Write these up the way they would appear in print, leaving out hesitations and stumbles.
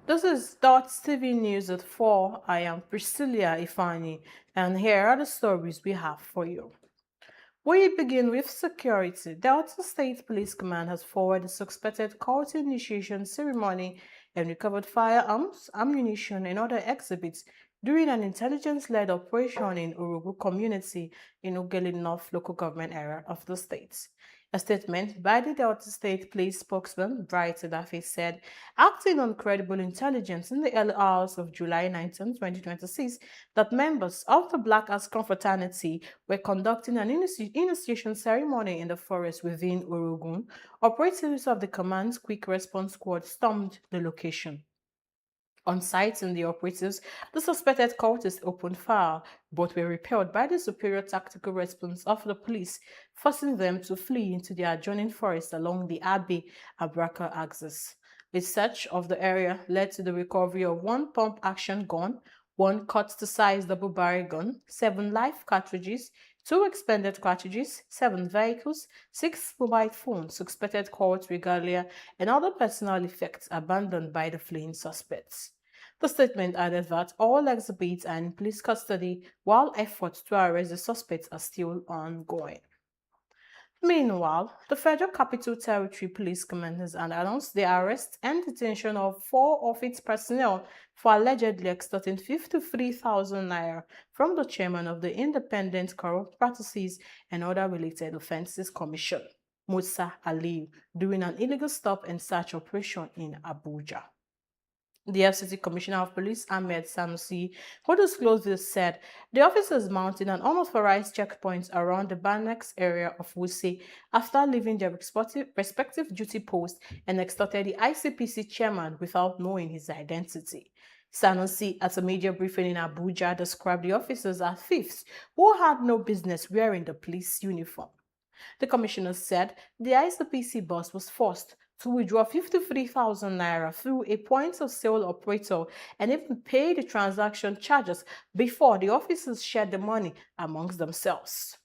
This is Dott TV News at 4. I am Priscilla Ifani, and here are the stories we have for you. We begin with security. Delta State Police Command has forwarded the suspected cult initiation ceremony and recovered firearms, ammunition, and other exhibits during an intelligence-led operation in Urugu community in Ugeli North local government area of the state. A statement by the Delta State Police spokesman, Bright Daffy, said, acting on credible intelligence in the early hours of July 19, 2026, that members of the Black Axe confraternity were conducting an initiation ceremony in the forest within Urugun. Operatives of the command's quick response squad stormed the location. On sighting the operatives, the suspected cultists opened fire, but were repelled by the superior tactical response of the police, forcing them to flee into the adjoining forest along the Abbey Abraka axis. A search of the area led to the recovery of one pump-action gun, one cut-to-size double-barrel gun, 7 live cartridges, 2 expended cartridges, 7 vehicles, 6 mobile phones, suspected cult regalia, and other personal effects abandoned by the fleeing suspects. The statement added that all exhibits are in police custody while efforts to arrest the suspects are still ongoing. Meanwhile, the Federal Capital Territory Police Command has announced the arrest and detention of 4 of its personnel for allegedly extorting 53,000 naira from the chairman of the Independent Corrupt Practices and Other Related Offences Commission, Musa Ali, during an illegal stop and search operation in Abuja. The FCT Commissioner of Police, Ahmed Sanusi, who disclosed this, said the officers mounted an unauthorized checkpoint around the Banex area of Wuse after leaving their respective duty posts and extorted the ICPC chairman without knowing his identity. Sanusi, at a media briefing in Abuja, described the officers as thieves who had no business wearing the police uniform. The commissioner said the ICPC boss was forced to withdraw 53,000 naira through a point of sale operator and even pay the transaction charges before the officers shared the money amongst themselves.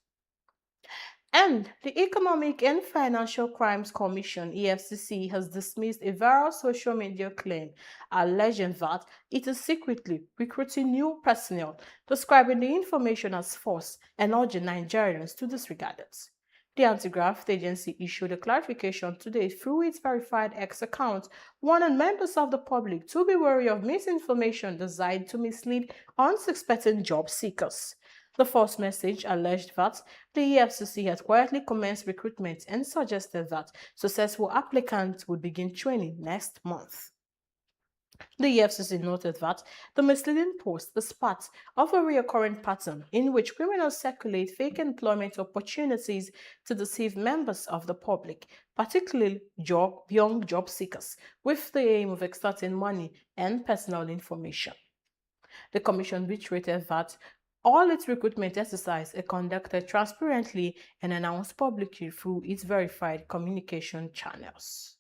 And the Economic and Financial Crimes Commission, EFCC, has dismissed a viral social media claim alleging that it is secretly recruiting new personnel, describing the information as false and urging Nigerians to disregard it. The anti-graft agency issued a clarification today through its verified X account, warning members of the public to be wary of misinformation designed to mislead unsuspecting job seekers. The false message alleged that the EFCC had quietly commenced recruitment and suggested that successful applicants would begin training next month. The EFCC noted that the misleading post is part of a recurring pattern in which criminals circulate fake employment opportunities to deceive members of the public, particularly young job seekers, with the aim of extorting money and personal information. The Commission reiterated that all its recruitment exercises are conducted transparently and announced publicly through its verified communication channels.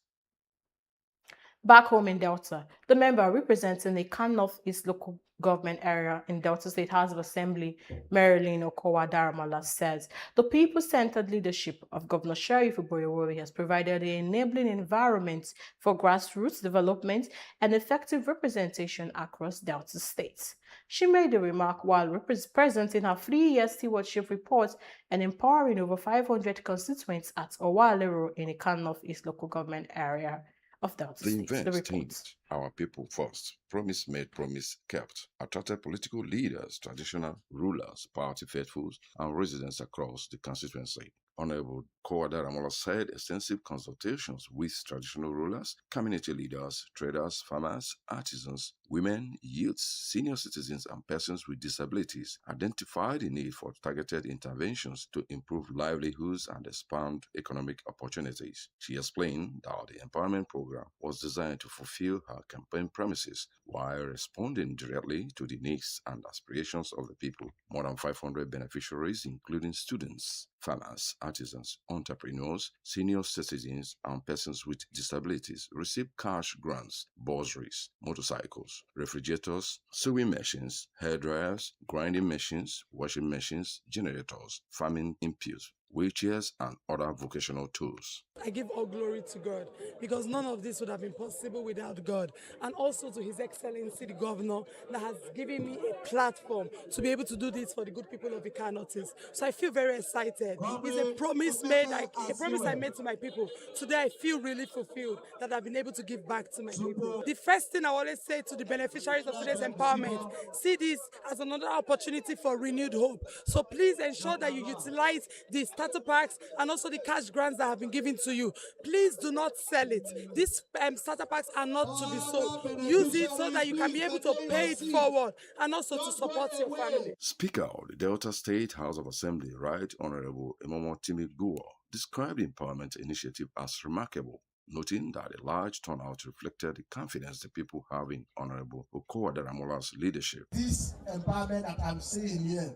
Back home in Delta, the member representing the Kan North-East local government area in Delta State House of Assembly, Marilyn Okowa Daramala, says the people-centered leadership of Governor Sheriff Oboyewole has provided an enabling environment for grassroots development and effective representation across Delta State. She made the remark while presenting her 3-year stewardship report and empowering over 500 constituents at Owalero in the Kan North-East local government area of Delta The State. The event report. themed Our People First, Promise Made, Promise Kept, attracted political leaders, traditional rulers, party faithfuls, and residents across the constituency. Honorable Kowada Ramola said extensive consultations with traditional rulers, community leaders, traders, farmers, artisans, women, youths, senior citizens, and persons with disabilities identified the need for targeted interventions to improve livelihoods and expand economic opportunities. She explained that the empowerment program was designed to fulfill her campaign promises while responding directly to the needs and aspirations of the people. More than 500 beneficiaries, including students, farmers, artisans, entrepreneurs, senior citizens, and persons with disabilities, received cash grants, bursaries, motorcycles, refrigerators, sewing machines, hair dryers, grinding machines, washing machines, generators, farming inputs, wheelchairs, and other vocational tools. I give all glory to God because none of this would have been possible without God. And also to His Excellency, the Governor, that has given me a platform to be able to do this for the good people of Ika Northeast. So I feel very excited. It's a promise I made to my people. Today I feel really fulfilled that I've been able to give back to my people. The first thing I always say to the beneficiaries of today's empowerment, see this as another opportunity for renewed hope. So please ensure that you utilize the starter packs and also the cash grants that have been given to you. Please do not sell it. These starter packs are not to be sold. Use it so that you can be able to pay it forward and also to support your family. Speaker of the Delta State House of Assembly, Right Honorable Emomo Timi Guo, described the empowerment initiative as remarkable, noting that a large turnout reflected the confidence the people have in Honorable Okowa Daramola's leadership. This empowerment that I'm seeing here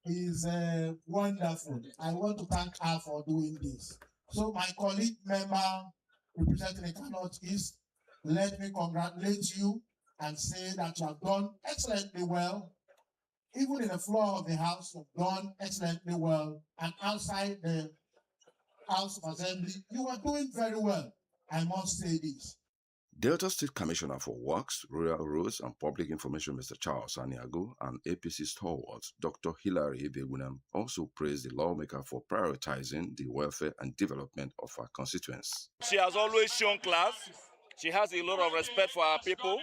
is wonderful. I want to thank her for doing this. So my colleague member representing the North East, let me congratulate you and say that you have done excellently well. Even in the floor of the House, you've done excellently well. And outside the House of Assembly, you are doing very well. I must say this. Delta State Commissioner for Works, Rural Roads and Public Information, Mr. Charles Aniago, and APC stalwart, Dr. Hilary Begunam, also praised the lawmaker for prioritizing the welfare and development of our constituents. She has always shown class. She has a lot of respect for our people.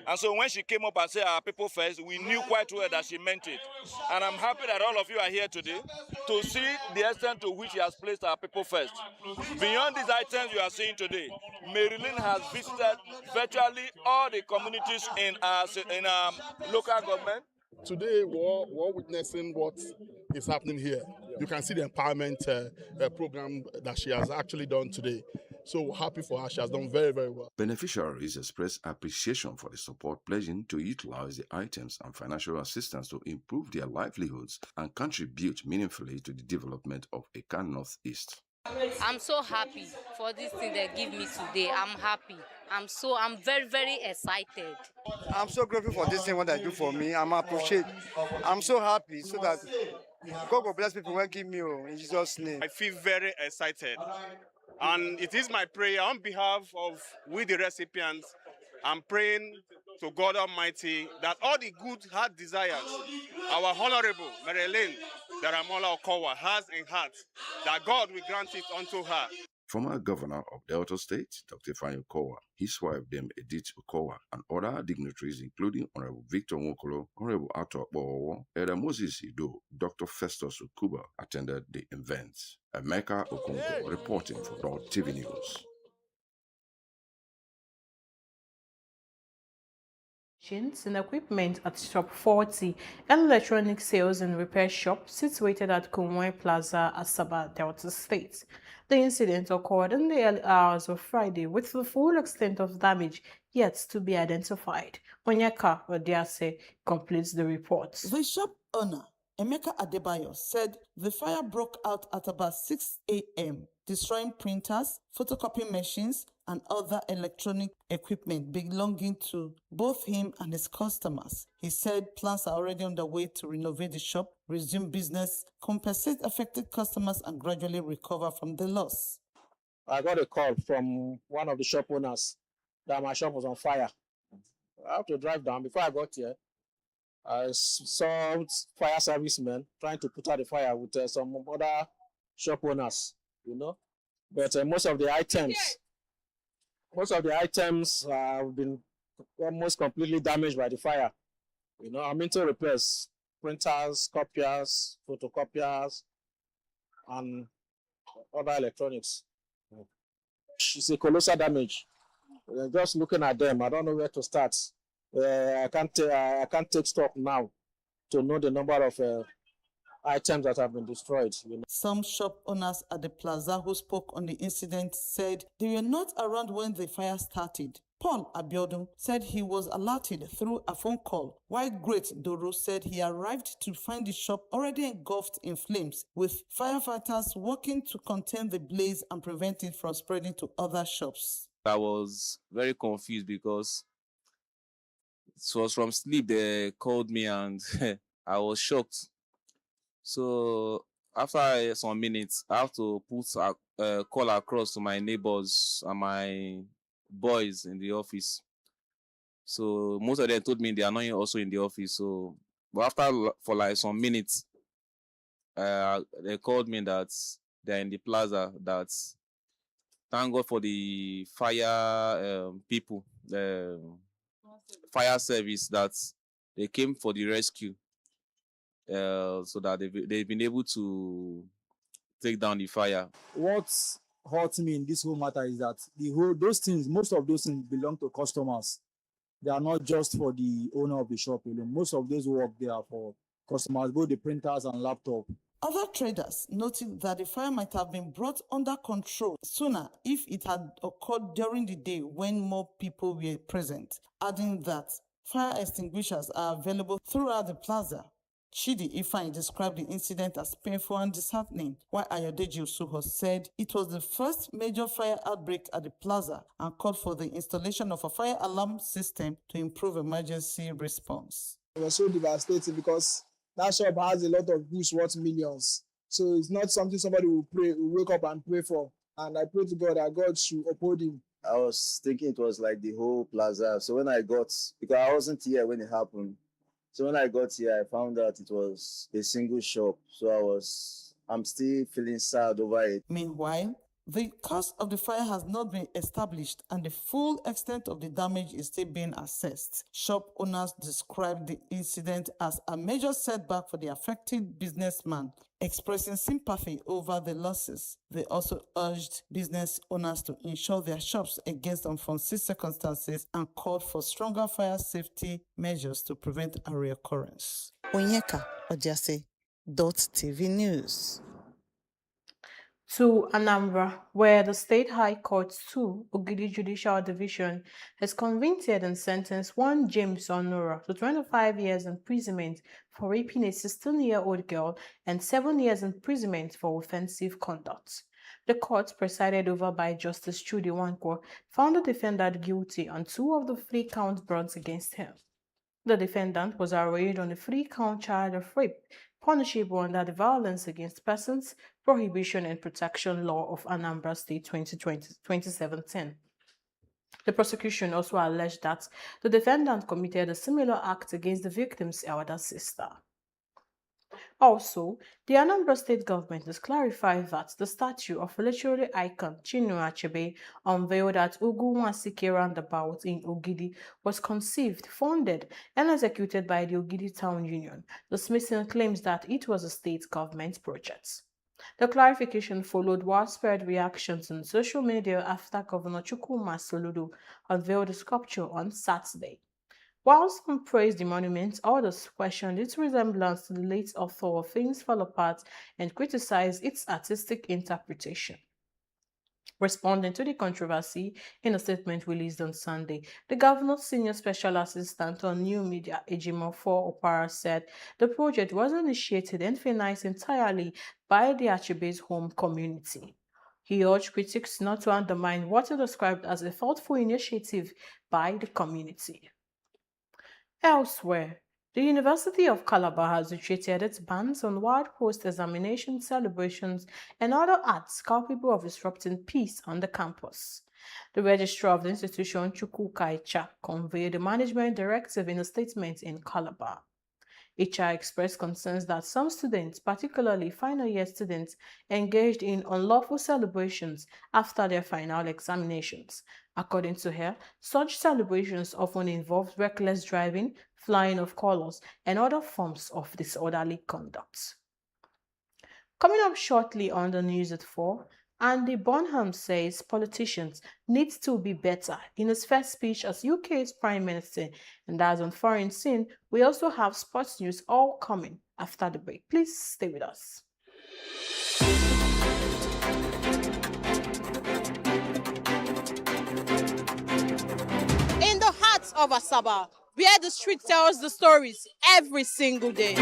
And so when she came up and said our people first, we knew quite well that she meant it. And I'm happy that all of you are here today to see the extent to which she has placed our people first. Beyond these items you are seeing today, Marilyn has visited virtually all the communities in our local government. Today, we're witnessing what is happening here. You can see the empowerment program that she has actually done today. So happy for her. She has done very, very well. Beneficiaries expressed appreciation for the support, pledging to utilize the items and financial assistance to improve their livelihoods and contribute meaningfully to the development of Ika Northeast. I'm so happy for this thing they give me today. I'm happy. I'm very, very excited. I'm so grateful for this thing, what they do for me. I'm so happy so that God will bless people who give me in Jesus' name. I feel very excited. And it is my prayer on behalf of we the recipients. I'm praying to God Almighty that all the good heart desires our Honorable Marilyn Daramola Okowa has in heart, that God will grant it unto her. Former Governor of Delta State, Dr. Ifeanyi Okowa, his wife, Dame Edith Okowa, and other dignitaries, including Honorable Victor Nwokolo, Honorable Ato Akpowo, Elder Moses Ido, Dr. Festus Ukuba, attended the event. Emeka Okongo reporting for Dott TV News. And equipment at Shop 40, an electronic sales and repair shop situated at Kumwe Plaza, Asaba, Delta State. The incident occurred in the early hours of Friday, with the full extent of damage yet to be identified. Onyeka Odiase completes the report. The shop owner, Emeka Adebayo, said the fire broke out at about 6 a.m., destroying printers, photocopy machines, and other electronic equipment belonging to both him and his customers. He said plans are already underway to renovate the shop, resume business, compensate affected customers, and gradually recover from the loss. I got a call from one of the shop owners that my shop was on fire. I have to drive down. Before I got here, I saw fire servicemen trying to put out the fire with some other shop owners, But most of the items have been almost completely damaged by the fire. I'm into repairs, printers, copiers, photocopiers, and other electronics. It's a colossal damage. Just looking at them, I don't know where to start. I can't take stock now to know the number of items that have been destroyed. Some shop owners at the plaza who spoke on the incident said they were not around when the fire started. Paul Abiodun said he was alerted through a phone call, while Great Doro said he arrived to find the shop already engulfed in flames, with firefighters working to contain the blaze and prevent it from spreading to other shops. I was very confused because it was from sleep. They called me and I was shocked. So after some minutes, I have to put a call across to my neighbors and my boys in the office. So most of them told me they are not also in the office. So, but after for like some minutes, they called me that they're in the plaza. That thank God for the fire people, the fire service that they came for the rescue. So that they've been able to take down the fire. What hurts me in this whole matter is that those things, most of those things belong to customers. They are not just for the owner of the shop alone. Most of those work there are for customers, both the printers and laptop. Other traders noted that the fire might have been brought under control sooner if it had occurred during the day when more people were present, adding that fire extinguishers are available throughout the plaza. Chidi Ifeanyi described the incident as painful and disheartening, while Ayodeji Usuho said it was the first major fire outbreak at the plaza and called for the installation of a fire alarm system to improve emergency response. It was so devastating because that shop has a lot of goods worth millions. So it's not something somebody will wake up and pray for. And I pray to God that God should uphold him. I was thinking it was like the whole plaza. So when I got, because I wasn't here when it happened. So when I got here, I found out it was a single shop. So I'm still feeling sad over it. Meanwhile, the cause of the fire has not been established and the full extent of the damage is still being assessed. Shop owners described the incident as a major setback for the affected businessman, expressing sympathy over the losses. They also urged business owners to insure their shops against unforeseen circumstances and called for stronger fire safety measures to prevent a reoccurrence. Onyeka Odiase, Dott TV News. To Anambra, where the State High Court 2 Ogidi Judicial Division has convicted and sentenced one James Onura to 25 years imprisonment for raping a 16-year-old girl and 7 years imprisonment for offensive conduct. The court, presided over by Justice Chudi Nwankwo, found the defendant guilty on 2 of the 3 counts brought against him. The defendant was arraigned on a 3-count charge of rape, punishable under the Violence Against Persons, Prohibition and Protection Law of Anambra State 2017. The prosecution also alleged that the defendant committed a similar act against the victim's elder sister. Also, the Anambra State government has clarified that the statue of literary icon Chinua Achebe, unveiled at Ugunwasike roundabout in Ogidi, was conceived, funded, and executed by the Ogidi Town Union, dismissing claims that it was a state government project. The clarification followed widespread reactions on social media after Governor Chukwuma Soludo unveiled the sculpture on Saturday. While some praised the monument, others questioned its resemblance to the late author of Things Fall Apart and criticized its artistic interpretation. Responding to the controversy in a statement released on Sunday, the governor's senior special assistant on new media, Ejimofor Opara, said the project was initiated and financed entirely by the Achebe's home community. He urged critics not to undermine what he described as a thoughtful initiative by the community. Elsewhere, the University of Calabar has retreated its bans on wild post-examination celebrations and other acts capable of disrupting peace on the campus. The registrar of the institution, Chukwu Kaicha, conveyed the management directive in a statement in Calabar. HR expressed concerns that some students, particularly final year students, engaged in unlawful celebrations after their final examinations. According to her, such celebrations often involve reckless driving, flying of colors, and other forms of disorderly conduct. Coming up shortly on the news at 4, Andy Bonham says politicians need to be better in his first speech as UK's Prime Minister. And as on foreign scene, we also have sports news all coming after the break. Please stay with us. In the heart of Asaba, where the street tells the stories every single day.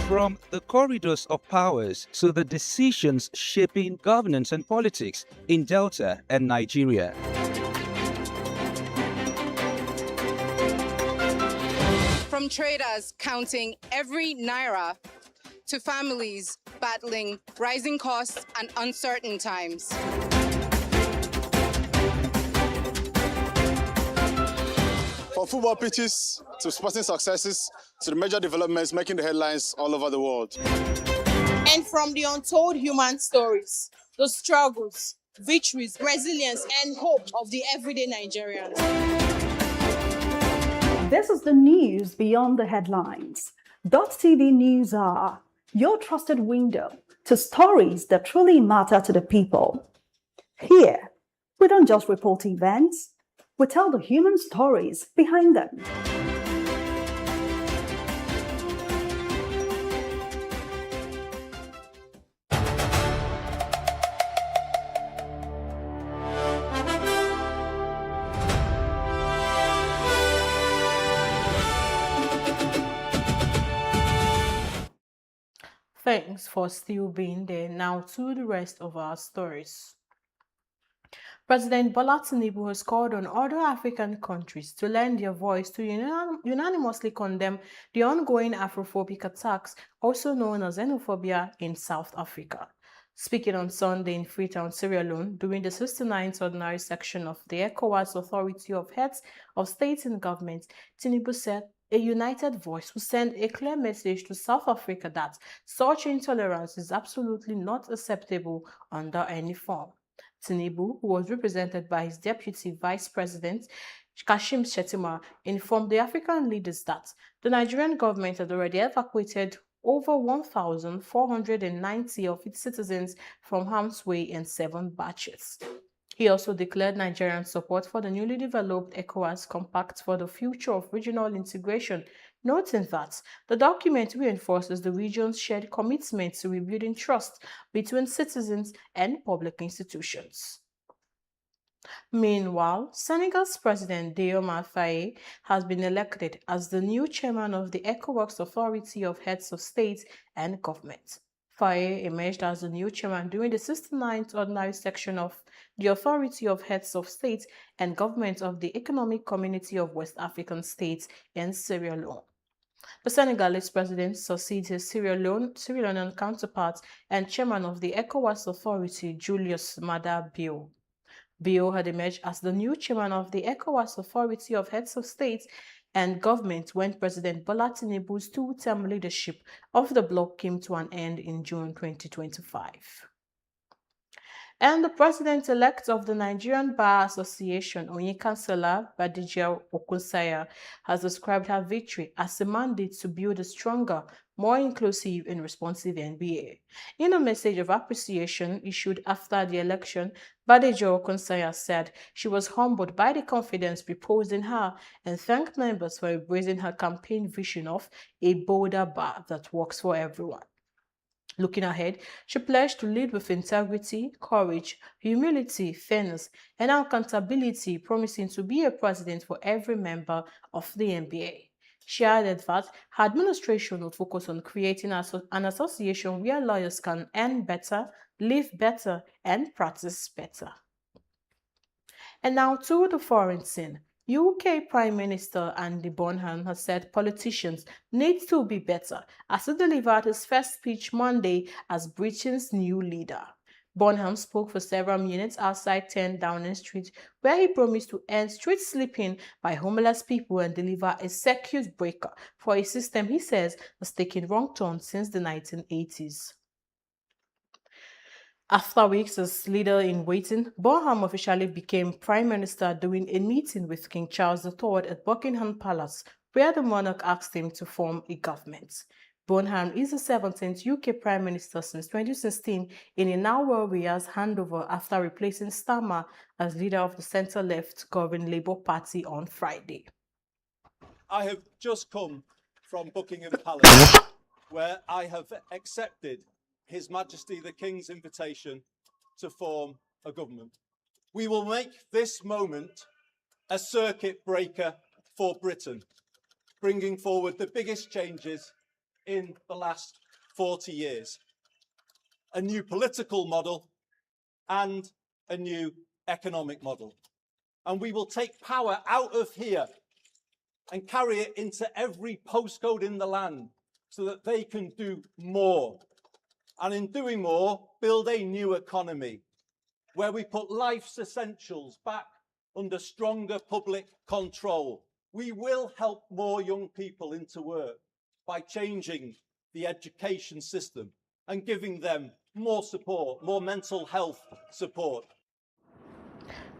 From the corridors of powers to the decisions shaping governance and politics in Delta and Nigeria. From traders counting every naira to families battling rising costs and uncertain times. From football pitches to sporting successes to the major developments making the headlines all over the world. And from the untold human stories, the struggles, victories, resilience, and hope of the everyday Nigerians. This is the news beyond the headlines. Dott TV News are your trusted window to stories that truly matter to the people. Here, we don't just report events, we tell the human stories behind them. Thanks for still being there. Now to the rest of our stories. President Bola Tinubu has called on other African countries to lend their voice to unanimously condemn the ongoing Afrophobic attacks, also known as xenophobia, in South Africa. Speaking on Sunday in Freetown, Sierra Leone, during the 69th ordinary section of the ECOWAS Authority of Heads of States and Governments, Tinubu said a united voice will send a clear message to South Africa that such intolerance is absolutely not acceptable under any form. Tinubu, who was represented by his deputy vice president, Kashim Shettima, informed the African leaders that the Nigerian government had already evacuated over 1,490 of its citizens from harm's way in 7 batches. He also declared Nigerian support for the newly developed ECOWAS Compact for the Future of Regional Integration, noting that the document reinforces the region's shared commitment to rebuilding trust between citizens and public institutions. Meanwhile, Senegal's President Diomaye Faye has been elected as the new chairman of the ECOWAS Authority of Heads of State and Government. Faye emerged as the new chairman during the 69th ordinary section of the Authority of Heads of State and Government of the Economic Community of West African States in Sierra Leone. The Senegalese president succeeds his Sierra Leonean counterpart and chairman of the ECOWAS Authority, Julius Maada Bio. Bio had emerged as the new chairman of the ECOWAS Authority of Heads of State and Government when President Bola Tinubu's 2-term leadership of the bloc came to an end in June 2025. And the president-elect of the Nigerian Bar Association, Onye-Kansala Badija Okunsanya, has described her victory as a mandate to build a stronger, more inclusive and responsive NBA. In a message of appreciation issued after the election, Badija Okunsanya said she was humbled by the confidence reposed in her and thanked members for embracing her campaign vision of a bolder bar that works for everyone. Looking ahead, she pledged to lead with integrity, courage, humility, fairness, and accountability, promising to be a president for every member of the NBA. She added that her administration will focus on creating an association where lawyers can earn better, live better, and practice better. And now to the foreign scene. UK Prime Minister Andy Bonham has said politicians need to be better as he delivered his first speech Monday as Britain's new leader. Bonham spoke for several minutes outside 10 Downing Street, where he promised to end street sleeping by homeless people and deliver a circuit breaker for a system he says has taken wrong turns since the 1980s. After weeks as leader-in-waiting, Bonham officially became Prime Minister during a meeting with King Charles III at Buckingham Palace, where the monarch asked him to form a government. Bonham is the 17th UK Prime Minister since 2016 in a now well-rehearsed handover after replacing Starmer as leader of the centre-left governing Labour Party on Friday. I have just come from Buckingham Palace, where I have accepted His Majesty the King's invitation to form a government. We will make this moment a circuit breaker for Britain, bringing forward the biggest changes in the last 40 years. A new political model and a new economic model. And we will take power out of here and carry it into every postcode in the land so that they can do more. And in doing more, build a new economy where we put life's essentials back under stronger public control. We will help more young people into work by changing the education system and giving them more support, more mental health support.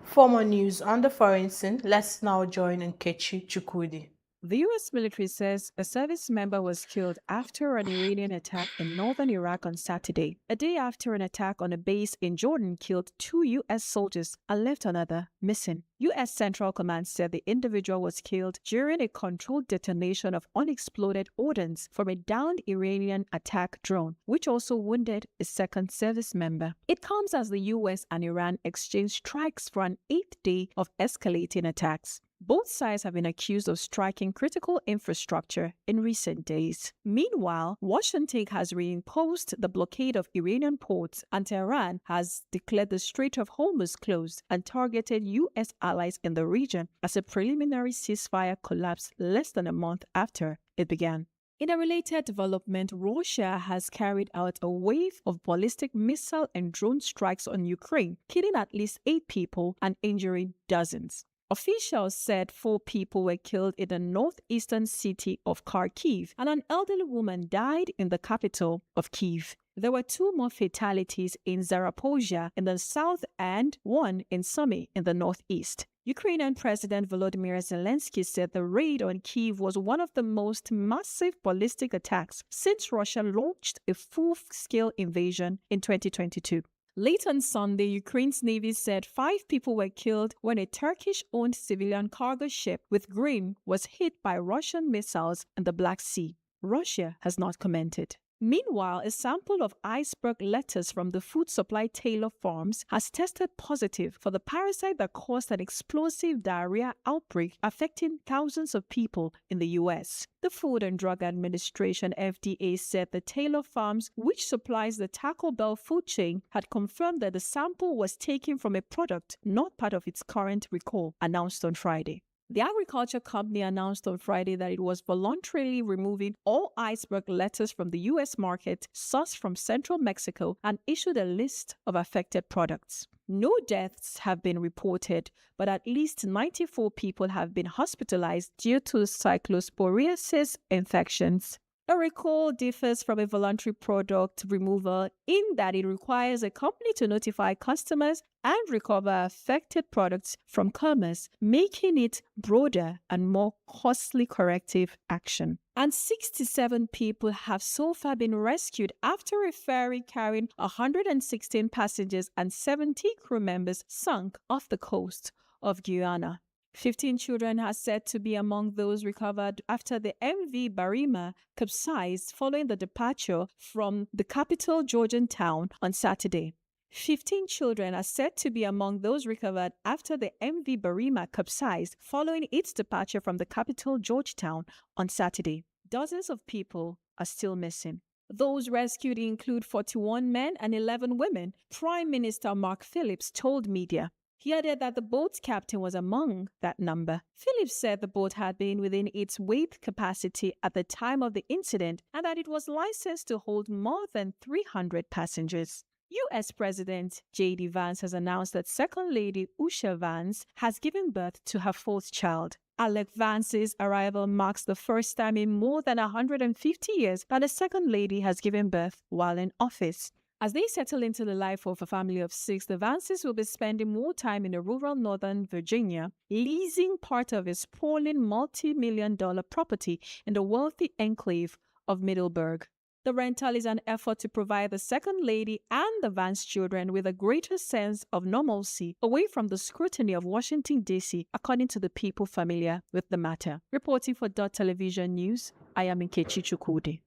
For more news on the foreign scene, let's now join Nkechi Chukwudi. The U.S. military says a service member was killed after an Iranian attack in northern Iraq on Saturday, a day after an attack on a base in Jordan killed 2 U.S. soldiers and left another missing. U.S. Central Command said the individual was killed during a controlled detonation of unexploded ordnance from a downed Iranian attack drone, which also wounded a second service member. It comes as the U.S. and Iran exchanged strikes for an 8th day of escalating attacks. Both sides have been accused of striking critical infrastructure in recent days. Meanwhile, Washington has reimposed the blockade of Iranian ports, and Tehran has declared the Strait of Hormuz closed and targeted U.S. allies in the region as a preliminary ceasefire collapsed less than a month after it began. In a related development, Russia has carried out a wave of ballistic missile and drone strikes on Ukraine, killing at least 8 people and injuring dozens. Officials said 4 people were killed in the northeastern city of Kharkiv, and an elderly woman died in the capital of Kyiv. There were 2 more fatalities in Zaporozhye in the south and 1 in Sumy in the northeast. Ukrainian President Volodymyr Zelensky said the raid on Kyiv was one of the most massive ballistic attacks since Russia launched a full-scale invasion in 2022. Late on Sunday, Ukraine's Navy said 5 people were killed when a Turkish-owned civilian cargo ship with grain was hit by Russian missiles in the Black Sea. Russia has not commented. Meanwhile, a sample of iceberg lettuce from the food supply Taylor Farms has tested positive for the parasite that caused an explosive diarrhea outbreak affecting thousands of people in the U.S. The Food and Drug Administration (FDA) said the Taylor Farms, which supplies the Taco Bell food chain, had confirmed that the sample was taken from a product not part of its current recall, announced on Friday. The agriculture company announced on Friday that it was voluntarily removing all iceberg lettuce from the U.S. market sourced from central Mexico and issued a list of affected products. No deaths have been reported, but at least 94 people have been hospitalized due to cyclosporiasis infections. A recall differs from a voluntary product removal in that it requires a company to notify customers and recover affected products from commerce, making it broader and more costly corrective action. And 67 people have so far been rescued after a ferry carrying 116 passengers and 70 crew members sunk off the coast of Guyana. 15 children are said to be among those recovered after the MV Barima capsized following the departure from the capital Georgian town on Saturday. 15 children are said to be among those recovered after the MV Barima capsized following its departure from the capital Georgetown on Saturday. Dozens of people are still missing. Those rescued include 41 men and 11 women, Prime Minister Mark Phillips told media. He added that the boat's captain was among that number. Phillips said the boat had been within its weight capacity at the time of the incident and that it was licensed to hold more than 300 passengers. U.S. President J.D. Vance has announced that Second Lady Usha Vance has given birth to her 4th child. Alec Vance's arrival marks the first time in more than 150 years that a Second Lady has given birth while in office. As they settle into the life of a family of 6, the Vances will be spending more time in a rural northern Virginia, leasing part of a sprawling multi-million-dollar property in the wealthy enclave of Middleburg. The rental is an effort to provide the Second Lady and the Vance children with a greater sense of normalcy away from the scrutiny of Washington, D.C., according to the people familiar with the matter. Reporting for Dott Television News, I am Nkechi Chukwudi.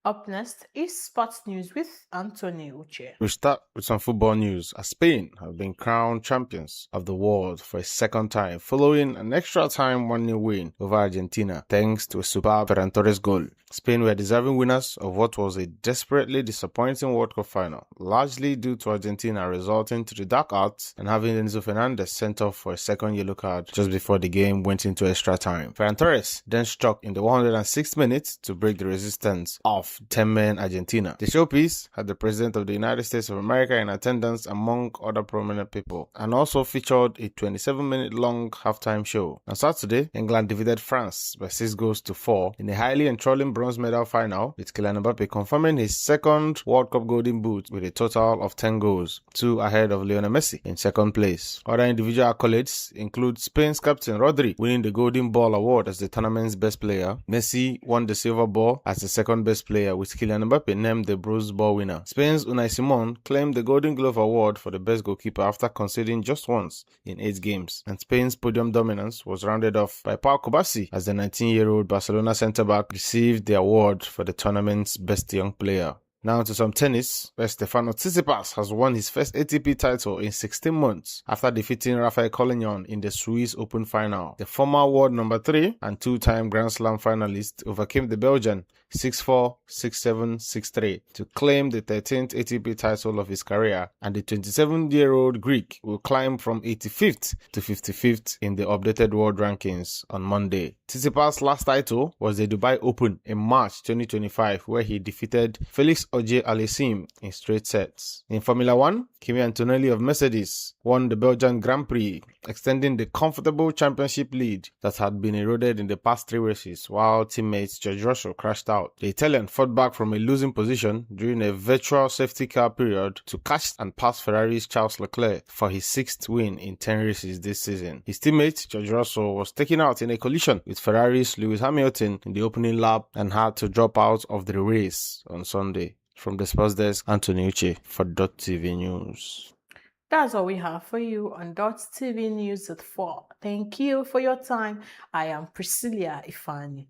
Up next is sports news with Anthony Uche. We start with some football news, as Spain have been crowned champions of the world for a second time, following an extra time 1-0 win over Argentina, thanks to a superb Ferran Torres goal. Spain were deserving winners of what was a desperately disappointing World Cup final, largely due to Argentina resorting to the dark arts and having Enzo Fernandez sent off for a second yellow card just before the game went into extra time. Ferran Torres then struck in the 106th minute to break the resistance of 10-men Argentina. The showpiece had the President of the United States of America in attendance among other prominent people, and also featured a 27-minute long halftime show. On Saturday, England defeated France by 6-4 in a highly enthralling bronze medal final, with Kylian Mbappe confirming his second World Cup Golden Boot with a total of 10 goals, 2 ahead of Lionel Messi in second place. Other individual accolades include Spain's captain Rodri winning the Golden Ball award as the tournament's best player. Messi won the silver ball as the second best player, with Kylian Mbappe named the bronze ball winner. Spain's Unai Simon claimed the Golden Glove award for the best goalkeeper after conceding just once in 8 games, and Spain's podium dominance was rounded off by Pau Kubasi as the 19-year-old Barcelona centre-back received the award for the tournament's best young player. Now to some tennis, where Stefanos Tsitsipas has won his first ATP title in 16 months after defeating Rafael Collignon in the Swiss Open final. The former world number 3 and 2-time Grand Slam finalist overcame the Belgian 6-4, 6-7, 6-3 to claim the 13th ATP title of his career, and the 27-year-old Greek will climb from 85th to 55th in the updated world rankings on Monday. Tsitsipas' last title was the Dubai Open in March 2025, where he defeated Felix Auger-Aliassime in straight sets. In Formula 1, Kimi Antonelli of Mercedes won the Belgian Grand Prix, extending the comfortable championship lead that had been eroded in the past 3 races, while teammate George Russell crashed out. The Italian fought back from a losing position during a virtual safety car period to catch and pass Ferrari's Charles Leclerc for his 6th win in 10 races this season. His teammate George Russell was taken out in a collision with Ferrari's Lewis Hamilton in the opening lap and had to drop out of the race on Sunday. From the sports desk, Anthony Uche for Dott TV News. That's all we have for you on Dott TV News at 4. Thank you for your time. I am Priscilla Ifani.